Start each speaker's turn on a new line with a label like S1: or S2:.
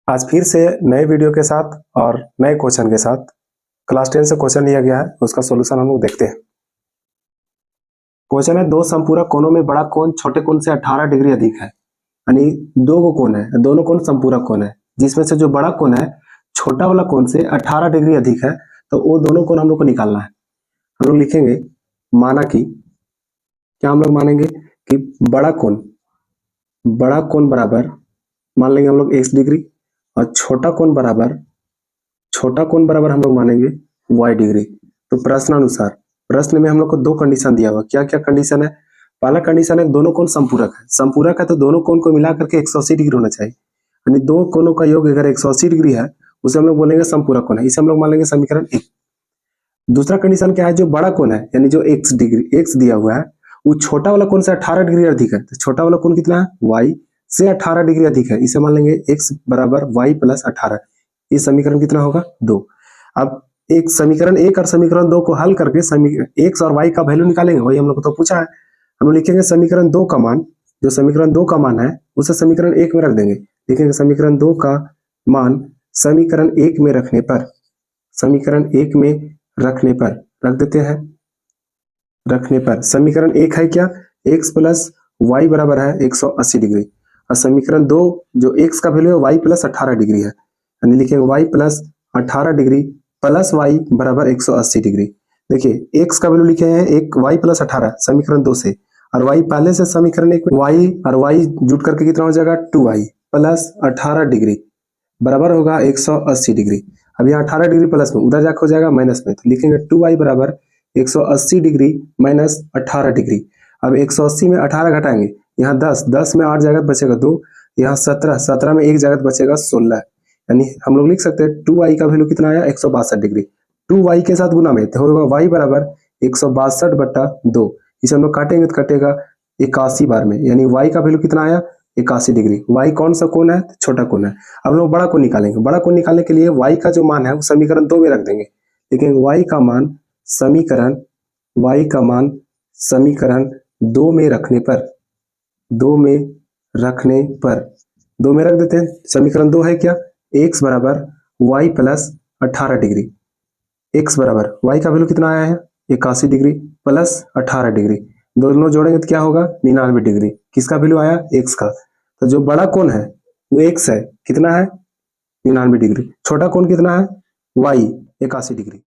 S1: आज फिर से नए वीडियो के साथ और नए क्वेश्चन के साथ क्लास 10 से क्वेश्चन लिया गया है, उसका सॉल्यूशन हम लोग देखते हैं। क्वेश्चन है, दो संपूरक कोणों में बड़ा कोण छोटे कोण से 18 डिग्री अधिक है। यानी दो को कोण है, दोनों कोण संपूरक कोण है, जिसमें से जो बड़ा कोण है छोटा वाला कोण से 18 डिग्री अधिक है, तो वो दोनों कोण हम लोग को निकालना है। हम लोग लिखेंगे, माना कि क्या हम लोग मानेंगे कि बड़ा कोण बराबर मान लेंगे हम लोग x डिग्री और छोटा कोण बराबर हम लोग मानेंगे y डिग्री। तो प्रश्न अनुसार प्रश्न में हम लोग को दो कंडीशन दिया हुआ, क्या क्या कंडीशन है। पहला कंडीशन है दोनों कोण संपूरक है तो दोनों कोण को मिला करके 180 डिग्री होना चाहिए। यानी दो कोणों का योग अगर 180 डिग्री है उसे हम लोग बोलेंगे संपूरक कोण है, इसे हम लोग मान लेंगे समीकरण 1। दूसरा कंडीशन क्या है, जो बड़ा कोण है यानी जो x दिया हुआ है वो छोटा वाला कोण से 18 डिग्री अधिक है। तो छोटा वाला कोण कितना है, y से 18 डिग्री अधिक है, इसे मान लेंगे x बराबर y प्लस 18। ये समीकरण कितना होगा, 2। अब एक समीकरण 1 और समीकरण 2 को हल करके x और y का वैल्यू निकालेंगे, वही हम लोग को तो पूछा है। हम लोग लिखेंगे समीकरण 2 का मान, जो समीकरण 2 का मान है उसे समीकरण 1 में रख देंगे। लिखेंगे समीकरण 2 का मान समीकरण 1 में रखने पर रख देते हैं। रखने पर समीकरण 1 है क्या, x प्लस वाई बराबर है 180 डिग्री, और समीकरण 2 जो x का वैल्यू है y प्लस 18 डिग्री है, यानी लिखेंगे y plus 18 degree plus y बराबर 180 डिग्री। देखिए x का वैल्यू लिखे हैं एक y प्लस 18 समीकरण 2 से, और y पहले से समीकरण 1 में y और y जुट करके कितना हो जाएगा, 2y प्लस 18 डिग्री बराबर होगा 180 डिग्री। अब यहाँ 18 डिग्री प्लस में उधर जाकर हो जाएगा माइनस में, तो लिखेंगे 2y बराबर 180 डिग्री माइनस 18 डिग्री। अब 180 में 18 घटाएंगे, यहाँ 10 में 8 जगह बचेगा 2, यहाँ 17 में 1 जगह बचेगा 16। यानी हम लोग लिख सकते हैं 2y का वैल्यू कितना आया, 162 डिग्री। 2y के साथ गुना में तो होगा y बराबर 162/2। इसे हम लोग काटेंगे तो कटेगा 81 बार में, यानी y का वैल्यू कितना आया, 81 डिग्री। y कौन सा कोण है, छोटा कोण है। अब लोग बड़ा कोण निकालेंगे, बड़ा कोण निकालने के लिए y का जो मान है वो समीकरण 2 में रख देंगे। लेकिन y का मान समीकरण 2 में रखने पर 2 में रख देते हैं। समीकरण 2 है क्या, x बराबर y प्लस 18 डिग्री। x बराबर y का वैल्यू कितना आया है, 81 डिग्री प्लस 18 डिग्री, दोनों जोड़ेंगे तो क्या होगा, 99 डिग्री। किसका वैल्यू आया, x का। तो जो बड़ा कोण है वो x है, कितना है, 99 डिग्री। छोटा कोण कितना है, y 81 डिग्री।